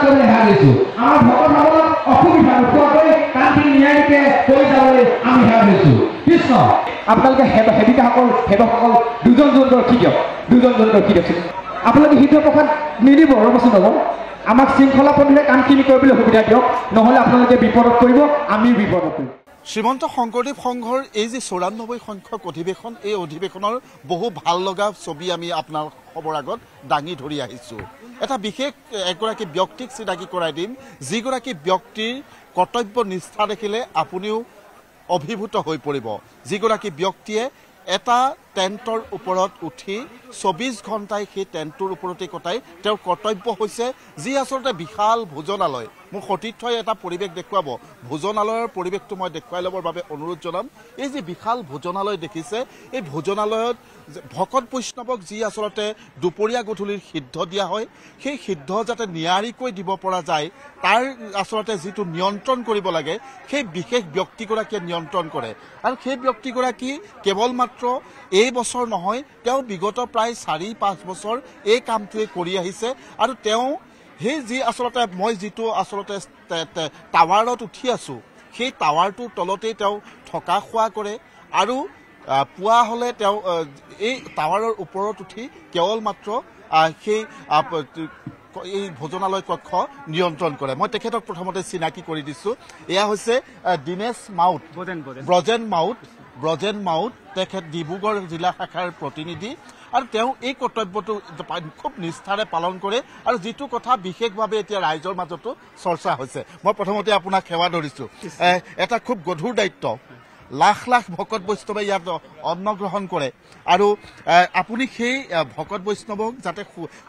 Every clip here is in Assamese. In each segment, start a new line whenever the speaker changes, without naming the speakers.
কৰিবলৈ হেৰা দিছোঁ আমাৰ ভকতসকলক অসুবিধা নোপোৱাকৈ কামখিনি নিয়াৰিকৈ কৰি যাবলৈ আমি হেৰা দিছোঁ কৃষ্ণ আপোনালোকে সেৱিকাসকল সেৱকসকল দুজনকৈ ৰখি দিয়ক দুজনকৈ ৰখি দিয়কচোন আপোনালোকে সিদ্ধ প্ৰসাদ নিদিব ৰ'বচোন ৰ'ব আমাক শৃংখলা পদ্ধতিৰে কামখিনি কৰিবলৈ সুবিধা দিয়ক নহ'লে আপোনালোকে বিপদত পৰিব আমিও বিপদত পৰিম
শ্ৰীমন্ত শংকৰদেৱ সংঘৰ এই যে 94 সংখ্যক অধিৱেশন এই অধিৱেশনৰ বহু ভাল লগা ছবি আমি আপোনাৰ খবৰ আগত দাঙি ধৰি আহিছোঁ এটা বিশেষ এগৰাকী ব্যক্তিক চিনাকি কৰাই দিম যিগৰাকী ব্যক্তিৰ কৰ্তব্য নিষ্ঠা দেখিলে আপুনিও অভিভূত হৈ পৰিব যিগৰাকী ব্যক্তিয়ে এটা টেণ্টৰ ওপৰত উঠি 24 ঘণ্টাই সেই টেণ্টৰ ওপৰতে কটাই তেওঁৰ কৰ্তব্য হৈছে যি আচলতে বিশাল ভোজনালয় মোৰ সতীৰ্থই এটা পৰিৱেশ দেখুৱাব ভোজনালয়ৰ পৰিৱেশটো মই দেখুৱাই ল'বৰ বাবে অনুৰোধ জনাম এই যে বিশাল ভোজনালয় দেখিছে এই ভোজনালয়ত ভকত বৈষ্ণৱক যি আচলতে দুপৰীয়া গধূলিৰ সিদ্ধ দিয়া হয় সেই সিদ্ধ যাতে নিয়াৰিকৈ দিব পৰা যায় তাৰ আচলতে যিটো নিয়ন্ত্ৰণ কৰিব লাগে সেই বিশেষ ব্যক্তিগৰাকীয়ে নিয়ন্ত্ৰণ কৰে আৰু সেই ব্যক্তিগৰাকী কেৱল মাত্ৰ এই বছৰ নহয় তেওঁ বিগত প্ৰায় 4-5 বছৰ এই কামটোৱে কৰি আহিছে আৰু তেওঁ সেই যি আচলতে মই যিটো আচলতে টাৱাৰত উঠি আছোঁ সেই টাৱাৰটোৰ তলতেই তেওঁ থকা খোৱা কৰে আৰু পুৱা হ'লে তেওঁ এই টাৱাৰৰ ওপৰত উঠি কেৱল মাত্ৰ সেই এই ভোজনালয় কক্ষ নিয়ন্ত্ৰণ কৰে মই তেখেতক প্ৰথমতে চিনাকি কৰি দিছোঁ এয়া হৈছে দিনেশ মাউত ব্ৰজেন মাউত তেখেত ডিব্ৰুগড় জিলা শাখাৰ প্ৰতিনিধি আৰু তেওঁ এই কৰ্তব্যটো খুব নিষ্ঠাৰে পালন কৰে আৰু যিটো কথা বিশেষভাৱে এতিয়া ৰাইজৰ মাজতো চৰ্চা হৈছে মই প্ৰথমতে আপোনাক সেৱা ধৰিছোঁ এটা খুব গধুৰ দায়িত্ব লাখ লাখ ভকত বৈষ্ণৱে ইয়াত অন্ন গ্ৰহণ কৰে আৰু আপুনি সেই ভকত বৈষ্ণৱক যাতে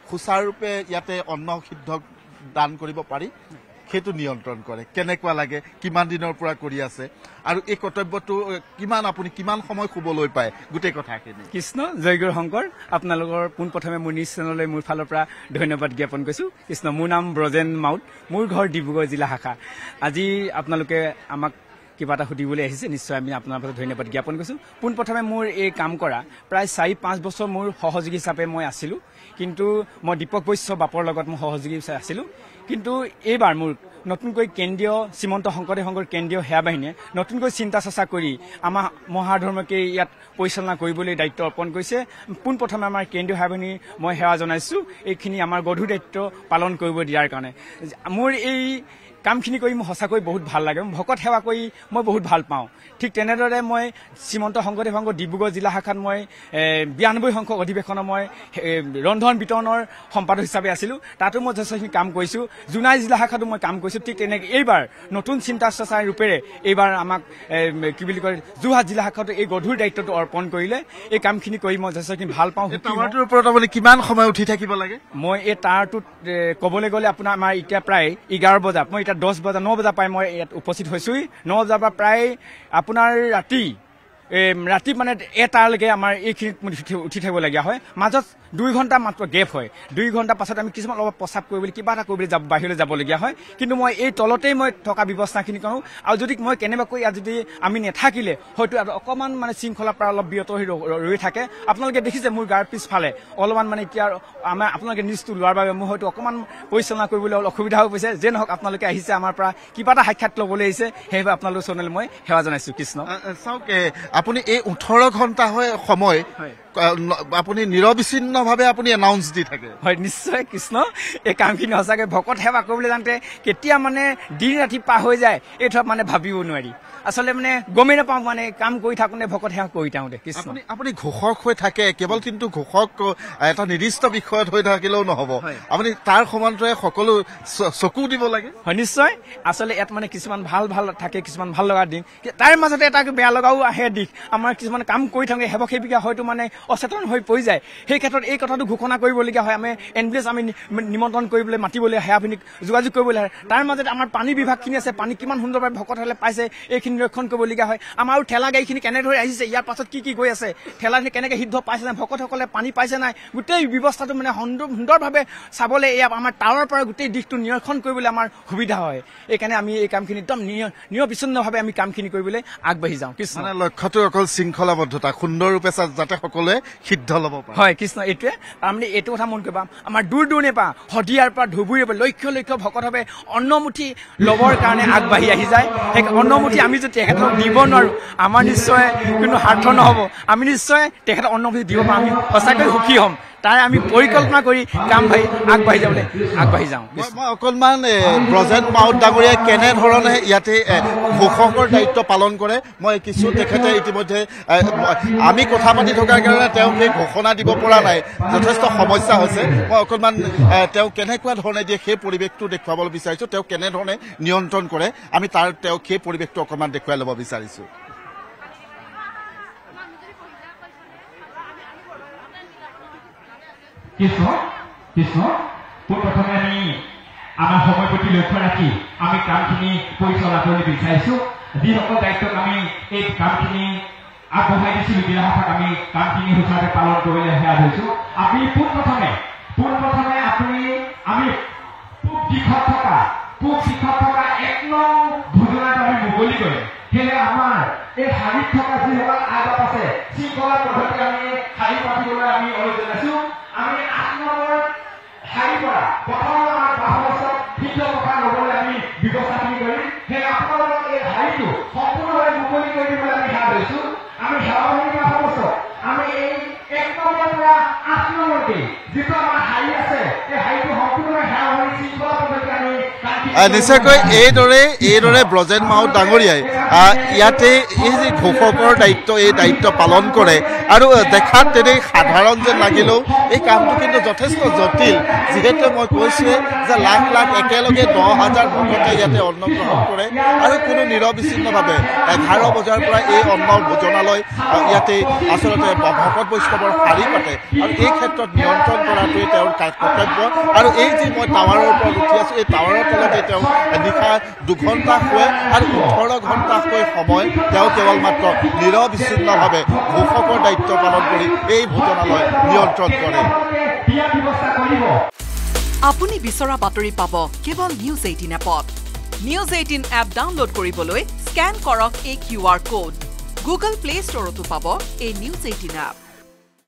সুচাৰুৰূপে ইয়াতে অন্ন সিদ্ধ দান কৰিব পাৰি সেইটো নিয়ন্ত্ৰণ কৰে কেনেকুৱা লাগে কিমান দিনৰ পৰা কৰি আছে আৰু এই কৰ্তব্যটো আপুনি কিমান সময় শুবলৈ পায় গোটেই কথাখিনি
কৃষ্ণ জয়গুৰু শংকৰ আপোনালোকৰ পোনপ্ৰথমে মোৰ নিজ চেনেললৈ মোৰ ফালৰ পৰা ধন্যবাদ জ্ঞাপন কৰিছোঁ কৃষ্ণ মোৰ নাম ব্ৰজেন মাউত মোৰ ঘৰ ডিব্ৰুগড় জিলা শাখা আজি আপোনালোকে আমাক কিবা এটা সুধিবলৈ আহিছে নিশ্চয় আমি আপোনাৰ পৰা ধন্যবাদ জ্ঞাপন কৰিছোঁ পোনপ্ৰথমে মোৰ এই কাম কৰা প্ৰায় 4-5 বছৰ মোৰ সহযোগী হিচাপে মই আছিলোঁ কিন্তু মই দীপক বৈশ্য বাপৰ লগত মই সহযোগী হিচাপে আছিলোঁ কিন্তু এইবাৰ মোৰ নতুনকৈ কেন্দ্ৰীয় শ্ৰীমন্ত শংকৰদেৱ সংঘৰ কেন্দ্ৰীয় সেৱা বাহিনীয়ে নতুনকৈ চিন্তা চৰ্চা কৰি আমাৰ মহাধৰ্মকে ইয়াত পৰিচালনা কৰিবলৈ দায়িত্ব অৰ্পণ কৰিছে পোনপ্ৰথমে আমাৰ কেন্দ্ৰীয় সেৱা বাহিনী মই সেৱা জনাইছোঁ এইখিনি আমাৰ গধুৰ দায়িত্ব পালন কৰিব দিয়াৰ কাৰণে মোৰ এই কামখিনি কৰি মোৰ সঁচাকৈ বহুত ভাল লাগে ভকত সেৱা কৰি মই বহুত ভাল পাওঁ ঠিক তেনেদৰে মই শ্ৰীমন্ত শংকৰদেৱ সংঘ ডিব্ৰুগড় জিলা শাখাত মই 92 সংখ্যক অধিৱেশনৰ মই ৰন্ধন বিতৰণৰ সম্পাদক হিচাপে আছিলোঁ তাতো মই যথেষ্টখিনি কাম কৰিছোঁ জোনাই জিলা শাখাতো মই কাম কৰিছোঁ ঠিক তেনেকৈ এইবাৰ নতুন চিন্তা চৰ্চাৰ ৰূপেৰে এইবাৰ আমাক কি বুলি কয় যোৰহাট জিলা শাখাতো এই গধুৰ দায়িত্বটো অৰ্পণ কৰিলে এই কামখিনি কৰি মই যথেষ্টখিনি ভাল পাওঁ
টাৱাৰটোৰ ওপৰত আপুনি কিমান সময় উঠি থাকিব লাগে
মই এই টাৱাৰটোত ক'বলৈ গ'লে আপোনাৰ আমাৰ এতিয়া প্ৰায় 11 বজাত মই এতিয়া 10 বজা 9 বজা পাই মই ইয়াত উপস্থিত হৈছোঁ 9 বজাৰ পৰা প্ৰায় আপোনাৰ ৰাতি মানে এটালৈকে আমাৰ এইখিনিত উঠি থাকিবলগীয়া হয় মাজত 2 ঘণ্টা মাত্ৰ গেপ হয় 2 ঘণ্টা পাছত আমি কিছুমান অলপ প্ৰস্ৰাৱ কৰিবলৈ কিবা এটা কৰিবলৈ বাহিৰলৈ যাবলগীয়া হয় কিন্তু মই এই তলতেই মই থকা ব্যৱস্থাখিনি কৰোঁ আৰু যদি মই কেনেবাকৈ ইয়াত যদি আমি নাথাকিলে হয়তো অকণমান মানে শৃংখলাৰ পৰা অলপ বিৰত হৈ ৰৈ থাকে আপোনালোকে দেখিছে মোৰ গাৰ পিছফালে অলপমান মানে এতিয়া আমাৰ আপোনালোকে নিউজটো লোৱাৰ বাবে মোৰ হয়তো অকণমান পৰিচালনা কৰিবলৈ অলপ অসুবিধা হৈ পৰিছে যে নহওক আপোনালোকে আহিছে আমাৰ পৰা কিবা এটা সাক্ষাৎ ল'বলৈ আহিছে সেইবাবে আপোনালোকৰ চেনেল মই সেৱা জনাইছোঁ কৃষ্ণ
চাওক আপুনি এই 18 ঘণ্টা সময় আপুনি নিৰবিচ্ছিন্নভাৱে আপুনি এনাউন্স দি থাকে
হয় নিশ্চয় কৃষ্ণ এই কামখিনি সঁচাকৈ ভকত সেৱা কৰিবলৈ যাওঁতে কেতিয়া মানে দিন ৰাতি পাৰ হৈ যায় এই ধৰক মানে ভাবিব নোৱাৰি আসলে মানে গমেই নাপাওঁ মানে কাম কৰি থাকোঁতে ভকত সেৱা কৰি থাকোঁতে কৃষ্ণ
আপুনি ঘোষক হৈ থাকে কেৱল কিন্তু ঘোষক এটা নিৰ্দিষ্ট বিষয়ত হৈ থাকিলেও নহ'ব আপুনি তাৰ সমান্তৰালে সকলো চকু দিব লাগে
হয় নিশ্চয় আচলতে ইয়াত মানে কিছুমান ভাল থাকে কিছুমান ভাল লগা দিশ তাৰ মাজতে এটা বেয়া লগাও আহে দিশ আমাৰ কিছুমান কাম কৰি থাকোঁতে সেৱক সেৱিকা হয়তো মানে অচেতন হৈ পৰি যায় সেই ক্ষেত্ৰত এই কথাটো ঘোষণা কৰিবলগীয়া হয় আমি এম্বুলেঞ্চ আমি নিমন্ত্ৰণ কৰিবলৈ মাতিবলৈ সেৱাখিনিক যোগাযোগ কৰিবলৈ তাৰ মাজতে আমাৰ পানী বিভাগখিনি আছে পানী কিমান সুন্দৰভাৱে ভকত হ'লে পাইছে এইখিনি নিৰীক্ষণ কৰিবলগীয়া হয় আমাৰো ঠেলা গাড়ীখিনি কেনেদৰে আহিছে ইয়াৰ পাছত কি গৈ আছে ঠেলাখিনি কেনেকৈ সিদ্ধ পাইছে নাই ভকতসকলে পানী পাইছে নাই গোটেই ব্যৱস্থাটো মানে সুন্দৰভাৱে চাবলৈ এয়া আমাৰ টাৱাৰৰ পৰা গোটেই দিশটো নিৰীক্ষণ কৰিবলৈ আমাৰ সুবিধা হয় এইকাৰণে আমি এই কামখিনি একদম নিৰবিচ্ছিন্নভাৱে আমি কামখিনি কৰিবলৈ আগবাঢ়ি যাওঁ
মানে লক্ষ্যটো মন্ত্ৰটো অকল শৃংখলাবদ্ধতা সুন্দৰৰূপে যাতে সকলোৱে সিদ্ধ ল'ব পাৰে
হয় কৃষ্ণ এইটোৱে তাৰমানে এইটো কথা মন কৰিবা আমাৰ দূৰ দূৰণিৰ পৰা শদিয়াৰ পৰা ধুবুৰীৰ পৰা লক্ষ লক্ষ ভকতভাৱে অন্নমুঠি ল'বৰ কাৰণে আগবাঢ়ি আহি যায় সেই অন্নমুঠি আমি যদি তেখেতক দিব নোৱাৰোঁ আমাৰ নিশ্চয় কিন্তু সাৰ্থ নহ'ব আমি নিশ্চয় তেখেতক অন্নমুঠি দিব পাৰোঁ আমি সঁচাকৈ সুখী হ'ম তাই আমি পৰিকল্পনা কৰি কাম আগবাঢ়ি যাবলৈ আগবাঢ়ি যাওঁ
মই অকণমান ব্ৰজেন মাউত ডাঙৰীয়াই কেনেধৰণে ইয়াতে ঘোষকৰ দায়িত্ব পালন কৰে মই কিছু তেখেতে ইতিমধ্যে আমি কথা পাতি থকাৰ কাৰণে তেওঁ সেই ঘোষণা দিব পৰা নাই যথেষ্ট সমস্যা হৈছে মই অকণমান তেওঁ কেনেকুৱা ধৰণে দিয়ে সেই পৰিৱেশটো দেখুৱাবলৈ বিচাৰিছোঁ তেওঁ কেনেধৰণে নিয়ন্ত্ৰণ কৰে আমি তেওঁক সেই পৰিৱেশটো অকণমান দেখুৱাই ল'ব বিচাৰিছোঁ
কৃষ্ণ পোনপ্ৰথমে আমি আমাৰ সময় প্ৰতি লক্ষ্য ৰাখি আমি কামখিনি পৰিচালনা কৰিব বিচাৰিছোঁ যিসকল দায়িত্বত আমি এই কামখিনি আগবঢ়াই দিছিলোঁ জিলাশাখাক আমি কামখিনি সুচাৰুৰূপে পালন কৰিবলৈ সেয়া হৈছোঁ আমি পোনপ্ৰথমে আমি পূব দিশত থকা 1 নং ভোজনাত আমি মুকলি কৰিম সেয়ে আমাৰ এই শাৰীত থকা যিসকল আগত আছে শৃংখলা পদ্ধতি আমি শাৰী পাতিবলৈ আমি অনুৰোধ জনাইছোঁ আমি 8 নম্বৰ শাৰীৰ পৰা প্ৰথম আমাৰ 5 বছৰ সিদ্ধ কথা ল'বলৈ আমি ব্যৱস্থাখিনি কৰিম সেয়ে আপোনালোকক এই শাৰীটো সম্পূৰ্ণভাৱে মুকলি কৰি দিবলৈ আমি সেৱা লৈছোঁ আমি সেৱাভাৱী 5 বছৰ আমি এই 1 নম্বৰ পৰা 8 নম্বৰলৈকে যিটো আমাৰ শাৰী আছে এই শাৰীটো সম্পূৰ্ণভাৱে সেৱাভাৱী শৃংখলা পদ্ধতি আমি
নিশ্চয়কৈ এইদৰে ব্ৰজেন মাউত ডাঙৰীয়াই ইয়াতে এই যি ঘোষকৰ দায়িত্ব এই দায়িত্ব পালন কৰে আৰু দেখাত তেনেই সাধাৰণ যেন লাগিলেও এই কামটো কিন্তু যথেষ্ট জটিল যিহেতু মই কৈছোঁৱে যে লাখ লাখ একেলগে 10,000 ভকতে ইয়াতে অন্ন গ্ৰহণ কৰে আৰু কোনো নিৰবিচ্ছিন্নভাৱে 11 বজাৰ পৰা এই অন্ন ভোজনালয় ইয়াতে আচলতে ভকত বৈষ্ণৱৰ শাৰী পাতে আৰু এই ক্ষেত্ৰত নিয়ন্ত্ৰণ কৰাটোৱে তেওঁৰ কৰ্তব্য আৰু এই যি মই টাৱাৰৰ ওপৰত উঠি আছোঁ এই টাৱাৰৰ তলতে তেওঁ নিশা 2 ঘণ্টা শুৱে আৰু 18 ঘণ্টাকৈ সময় তেওঁ কেৱল মাত্ৰ নিৰবিচ্ছিন্নভাৱে ঘোষকৰ দায়িত্ব পালন কৰি এই ভোজনালয় নিয়ন্ত্ৰণ কৰে
আপুনি বিচৰা বাতৰি পাব কেৱল নিউজ 18 এপত নিউজ 18 এপ ডাউনলোড কৰিবলৈ স্কেন কৰক এই QR কোড গুগল প্লে ষ্টৰতো পাব এই নিউজ 18 এপ